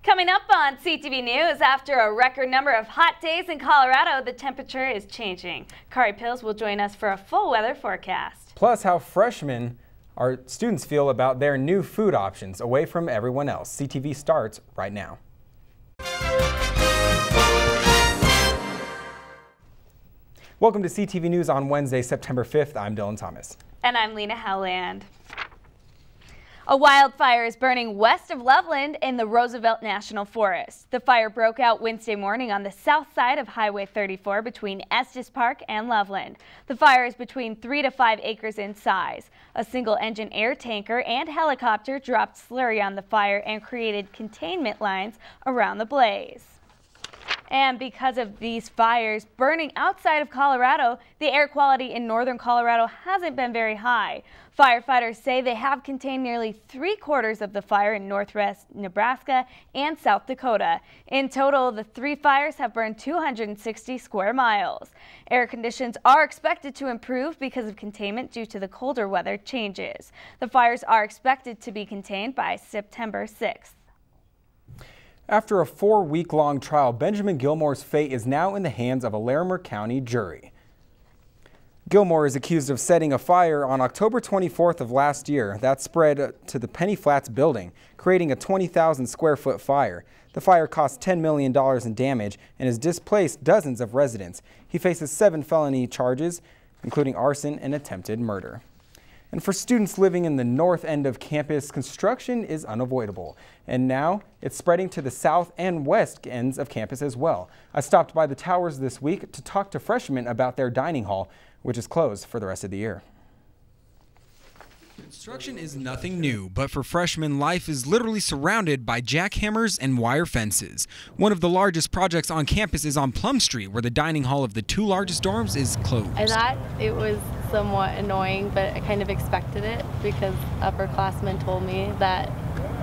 Coming up on CTV News, after a record number of hot days in Colorado, the temperature is changing. Kari Pills will join us for a full weather forecast. Plus, how our students feel about their new food options away from everyone else. CTV starts right now. Welcome to CTV News on Wednesday, September 5th. I'm Dylan Thomas. And I'm Lena Howland. A wildfire is burning west of Loveland in the Roosevelt National Forest. The fire broke out Wednesday morning on the south side of Highway 34 between Estes Park and Loveland. The fire is between 3 to 5 acres in size. A single-engine air tanker and helicopter dropped slurry on the fire and created containment lines around the blaze. And because of these fires burning outside of Colorado, the air quality in northern Colorado hasn't been very high. Firefighters say they have contained nearly 3/4 of the fire in northwest Nebraska and South Dakota. In total, the 3 fires have burned 260 square miles. Air conditions are expected to improve because of containment due to the colder weather changes. The fires are expected to be contained by September 6th. After a 4-week-long trial, Benjamin Gilmore's fate is now in the hands of a Larimer County jury. Gilmore is accused of setting a fire on October 24th of last year that spread to the Penny Flats building, creating a 20,000 square foot fire. The fire cost $10 million in damage and has displaced dozens of residents. He faces 7 felony charges, including arson and attempted murder. And for students living in the north end of campus, construction is unavoidable. And now it's spreading to the south and west ends of campus as well. I stopped by the towers this week to talk to freshmen about their dining hall, which is closed for the rest of the year. Construction is nothing new, but for freshmen, life is literally surrounded by jackhammers and wire fences. One of the largest projects on campus is on Plum Street, where the dining hall of the 2 largest dorms is closed. I thought it was somewhat annoying, but I kind of expected it because upperclassmen told me that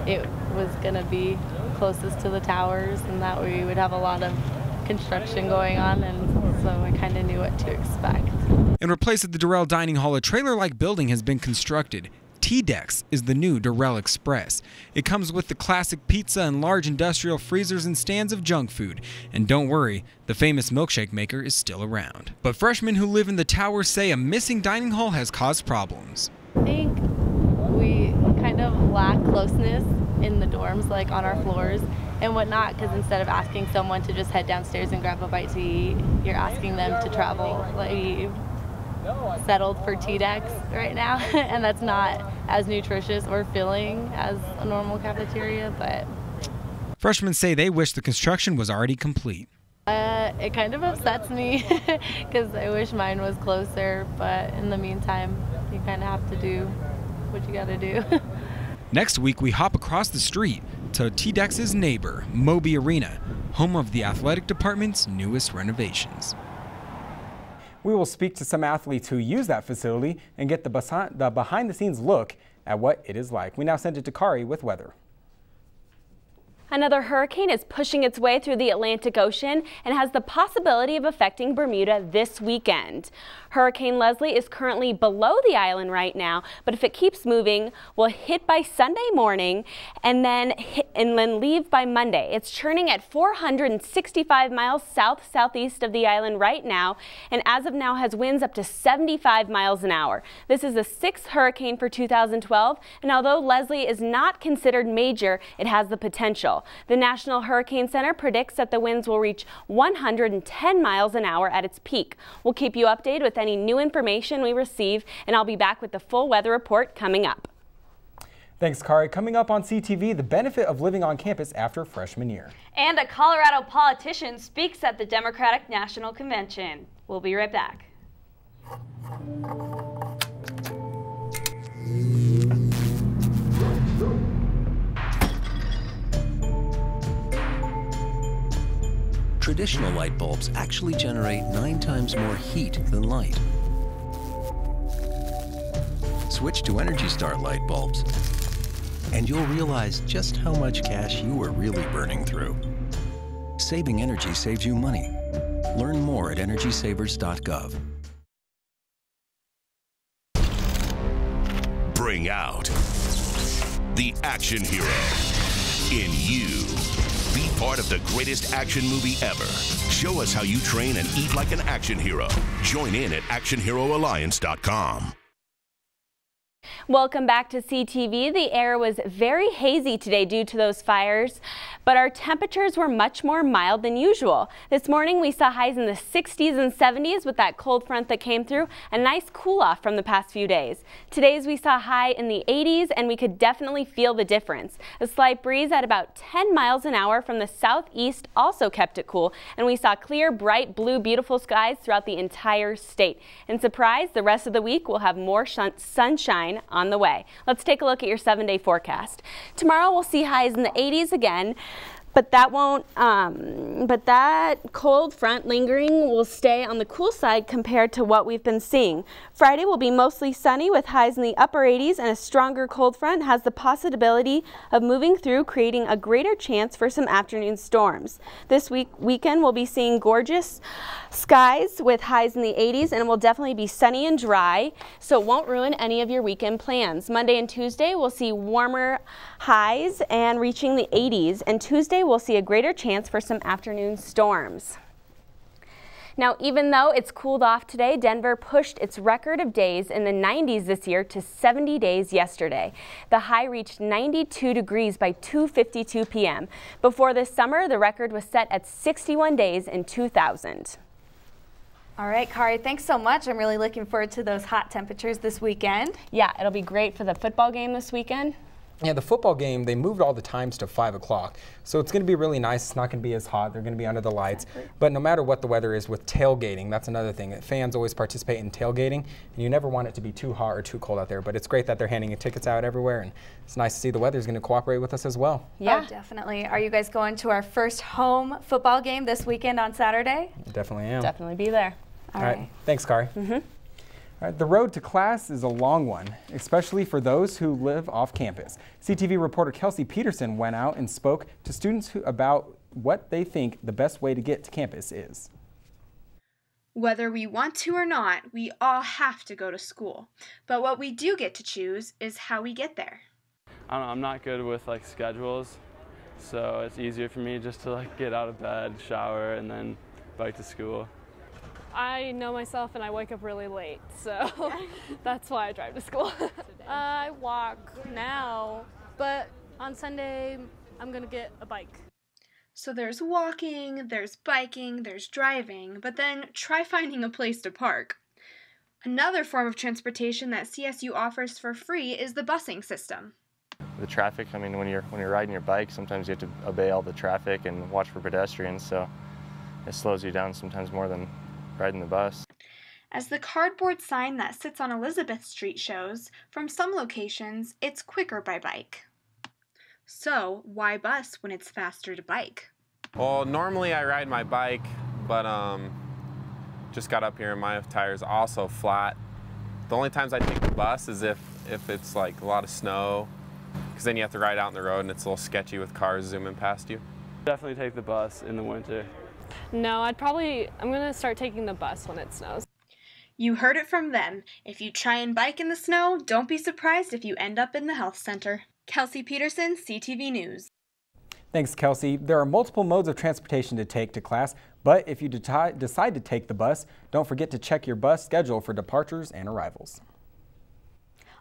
it was going to be closest to the towers and that we would have a lot of construction going on, and so I kind of knew what to expect. In replace of the Durrell Dining Hall, a trailer-like building has been constructed. T-Dex is the new Durrell Express. It comes with the classic pizza and large industrial freezers and stands of junk food. And don't worry, the famous milkshake maker is still around. But freshmen who live in the tower say a missing dining hall has caused problems. I think we kind of lack closeness in the dorms, like on our floors and whatnot, because instead of asking someone to just head downstairs and grab a bite to eat, you're asking them to travel. Like, settled for T-Dex right now, and that's not as nutritious or filling as a normal cafeteria, but freshmen say they wish the construction was already complete. It kind of upsets me because I wish mine was closer, but in the meantime, you kind of have to do what you got to do. Next week, we hop across the street to T-Dex's neighbor, Moby Arena, home of the athletic department's newest renovations. We will speak to some athletes who use that facility and get the behind-the-scenes look at what it is like. We now send it to Kari with weather. Another hurricane is pushing its way through the Atlantic Ocean and has the possibility of affecting Bermuda this weekend. Hurricane Leslie is currently below the island right now, but if it keeps moving, will hit by Sunday morning and then leave by Monday. It's churning at 465 miles southeast of the island right now, and as of now has winds up to 75 miles an hour. This is the 6th hurricane for 2012, and although Leslie is not considered major, it has the potential. The National Hurricane Center predicts that the winds will reach 110 miles an hour at its peak. We'll keep you updated with any new information we receive, and I'll be back with the full weather report coming up. Thanks, Kari. Coming up on CTV, the benefit of living on campus after freshman year. And a Colorado politician speaks at the Democratic National Convention. We'll be right back. Traditional light bulbs actually generate 9 times more heat than light. Switch to Energy Star light bulbs, and you'll realize just how much cash you are really burning through. Saving energy saves you money. Learn more at EnergySavers.gov. Bring out the action hero in you. part of the greatest action movie ever. Show us how you train and eat like an action hero. Join in at actionheroalliance.com. Welcome back to CTV. The air was very hazy today due to those fires, but our temperatures were much more mild than usual. This morning we saw highs in the 60s and 70s with that cold front that came through, a nice cool off from the past few days. Today's we saw high in the 80s and we could definitely feel the difference. A slight breeze at about 10 miles an hour from the southeast also kept it cool, and we saw clear, bright blue, beautiful skies throughout the entire state. And surprise, the rest of the week will have more sunshine on the way. Let's take a look at your 7-day forecast. Tomorrow we'll see highs in the 80s again, but that cold front lingering will stay on the cool side compared to what we've been seeing. Friday will be mostly sunny with highs in the upper 80s, and a stronger cold front has the possibility of moving through, creating a greater chance for some afternoon storms. This weekend we'll be seeing gorgeous skies with highs in the 80s, and it will definitely be sunny and dry, so it won't ruin any of your weekend plans. Monday and Tuesday we'll see warmer highs and reaching the 80s, and Tuesday we'll see a greater chance for some afternoon storms. Now, even though it's cooled off today, Denver pushed its record of days in the 90s this year to 70 days yesterday. The high reached 92 degrees by 2:52 p.m. Before this summer, the record was set at 61 days in 2000. All right, Kari, thanks so much. I'm really looking forward to those hot temperatures this weekend. Yeah, it'll be great for the football game this weekend. Yeah, the football game, they moved all the times to 5 o'clock. So it's going to be really nice. It's not going to be as hot. They're going to be under the lights. Exactly. But no matter what the weather is with tailgating, that's another thing. Fans always participate in tailgating, and you never want it to be too hot or too cold out there. But it's great that they're handing tickets out everywhere, and it's nice to see the weather's going to cooperate with us as well. Yeah, oh, definitely. Are you guys going to our first home football game this weekend on Saturday? Definitely am. Definitely be there. All right. Thanks, Kari. All right, the road to class is a long one, especially for those who live off campus. CTV reporter Kelsey Peterson went out and spoke to students about what they think the best way to get to campus is. Whether we want to or not, we all have to go to school. But what we do get to choose is how we get there. I don't know, I'm not good with schedules, so it's easier for me just to get out of bed, shower, and then bike to school. I know myself and I wake up really late, so that's why I drive to school. I walk now, but on Sunday I'm gonna get a bike. So there's walking, there's biking, there's driving, but then try finding a place to park. Another form of transportation that CSU offers for free is the busing system. The traffic, I mean, when you're riding your bike, sometimes you have to obey all the traffic and watch for pedestrians, so it slows you down sometimes more than riding the bus. As the cardboard sign that sits on Elizabeth Street shows, from some locations, it's quicker by bike. So, why bus when it's faster to bike? Well, normally I ride my bike, but just got up here and my tire's also flat. The only times I take the bus is if it's a lot of snow, because then you have to ride out on the road and it's a little sketchy with cars zooming past you. Definitely take the bus in the winter. No, I'm gonna start taking the bus when it snows. You heard it from them. If you try and bike in the snow, don't be surprised if you end up in the health center. Kelsey Peterson, CTV News. Thanks, Kelsey. There are multiple modes of transportation to take to class, but if you decide to take the bus, don't forget to check your bus schedule for departures and arrivals.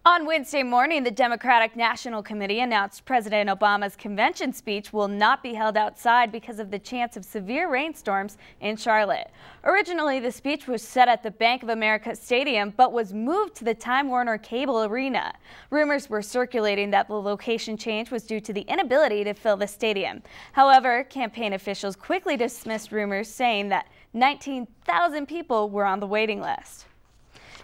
On Wednesday morning, the Democratic National Committee announced President Obama's convention speech will not be held outside because of the chance of severe rainstorms in Charlotte. Originally, the speech was set at the Bank of America Stadium, but was moved to the Time Warner Cable Arena. Rumors were circulating that the location change was due to the inability to fill the stadium. However, campaign officials quickly dismissed rumors, saying that 19,000 people were on the waiting list.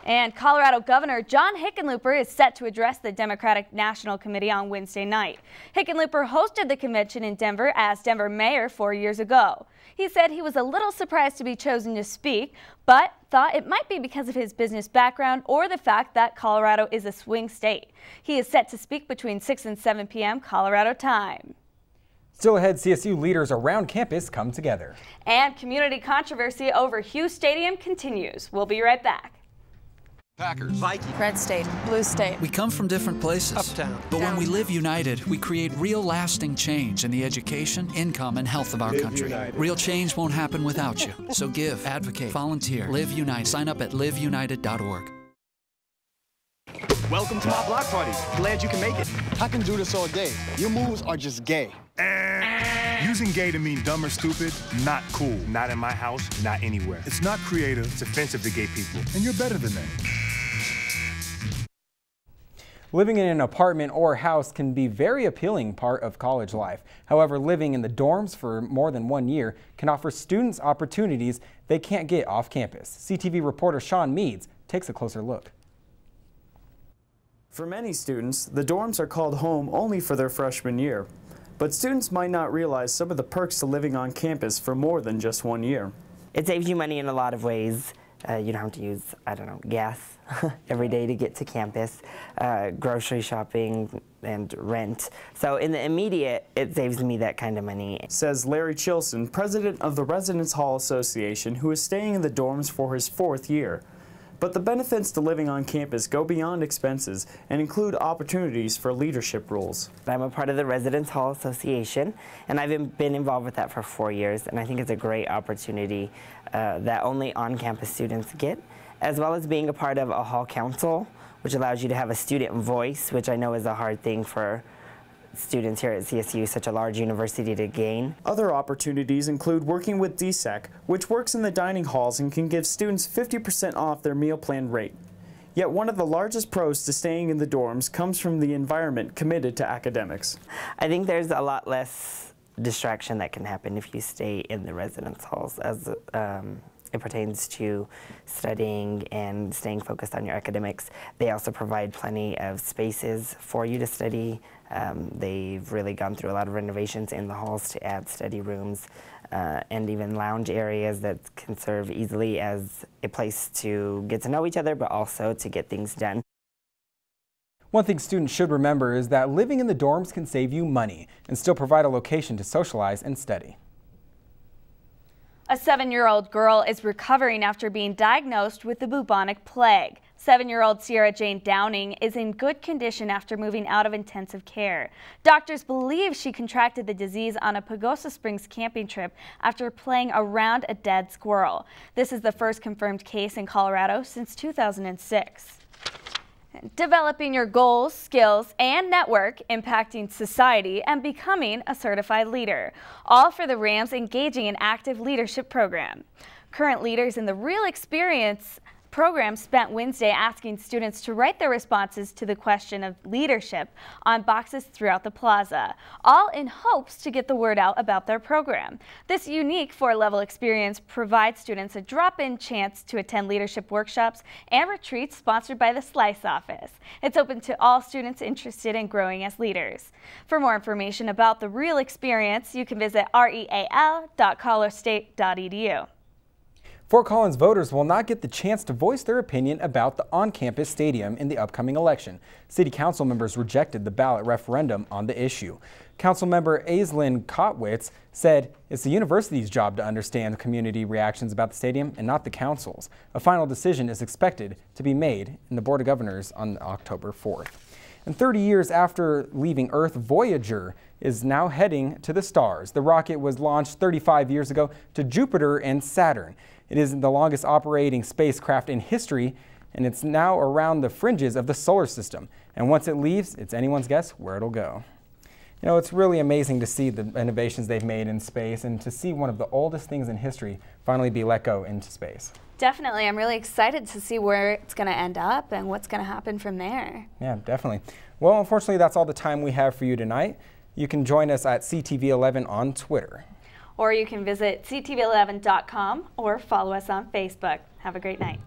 And Colorado Governor John Hickenlooper is set to address the Democratic National Committee on Wednesday night. Hickenlooper hosted the convention in Denver as Denver mayor 4 years ago. He said he was a little surprised to be chosen to speak, but thought it might be because of his business background or the fact that Colorado is a swing state. He is set to speak between 6 and 7 p.m. Colorado time. Still ahead, CSU leaders around campus come together. And community controversy over Hughes Stadium continues. We'll be right back. Packers, Vikings, Red State, Blue State. We come from different places. Uptown. But when we live united, we create real lasting change in the education, income, and health of our country. Real change won't happen without you. So give, advocate, volunteer, Live United. Sign up at liveunited.org. Welcome to my block party. Glad you can make it. I can do this all day. Your moves are just gay. Using gay to mean dumb or stupid, not cool. Not in my house, not anywhere. It's not creative, it's offensive to gay people. And you're better than that. Living in an apartment or house can be a very appealing part of college life. However, living in the dorms for more than 1 year can offer students opportunities they can't get off campus. CTV reporter Sean Meads takes a closer look. For many students, the dorms are called home only for their freshman year. But students might not realize some of the perks to living on campus for more than just 1 year. It saves you money in a lot of ways. You don't have to use, gas every day to get to campus, grocery shopping and rent. So in the immediate, it saves me that kind of money. Says Larry Chilson, president of the Residence Hall Association, who is staying in the dorms for his 4th year. But the benefits to living on campus go beyond expenses and include opportunities for leadership roles. I'm a part of the Residence Hall Association, and I've been involved with that for 4 years, and I think it's a great opportunity that only on-campus students get, as well as being a part of a hall council, which allows you to have a student voice, which I know is a hard thing for students here at CSU, such a large university, to gain. Other opportunities include working with DSAC, which works in the dining halls and can give students 50% off their meal plan rate. Yet one of the largest pros to staying in the dorms comes from the environment committed to academics. I think there's a lot less distraction that can happen if you stay in the residence halls as it pertains to studying and staying focused on your academics. They also provide plenty of spaces for you to study. They've really gone through a lot of renovations in the halls to add study rooms and even lounge areas that can serve easily as a place to get to know each other, but also to get things done. One thing students should remember is that living in the dorms can save you money and still provide a location to socialize and study. A 7-year-old girl is recovering after being diagnosed with the bubonic plague. 7-year-old Sierra Jane Downing is in good condition after moving out of intensive care. Doctors believe she contracted the disease on a Pagosa Springs camping trip after playing around a dead squirrel. This is the first confirmed case in Colorado since 2006. Developing your goals, skills, and network, impacting society, and becoming a certified leader. All for the Rams Engaging in Active Leadership program. Current leaders in the Real Experience program spent Wednesday asking students to write their responses to the question of leadership on boxes throughout the plaza, all in hopes to get the word out about their program. This unique 4-level experience provides students a drop-in chance to attend leadership workshops and retreats sponsored by the Slice office. It's open to all students interested in growing as leaders. For more information about the Real Experience, you can visit real.colorstate.edu. Fort Collins voters will not get the chance to voice their opinion about the on-campus stadium in the upcoming election. City Council members rejected the ballot referendum on the issue. Councilmember Aislinn Kotwitz said it's the university's job to understand community reactions about the stadium and not the council's. A final decision is expected to be made in the Board of Governors on October 4th. And 30 years after leaving Earth, Voyager is now heading to the stars. The rocket was launched 35 years ago to Jupiter and Saturn. It is the longest operating spacecraft in history, and it's now around the fringes of the solar system. And once it leaves, it's anyone's guess where it'll go. You know, it's really amazing to see the innovations they've made in space and to see one of the oldest things in history finally be let go into space. Definitely. I'm really excited to see where it's going to end up and what's going to happen from there. Yeah, definitely. Well, unfortunately, that's all the time we have for you tonight. You can join us at CTV11 on Twitter. Or you can visit ctv11.com or follow us on Facebook. Have a great night.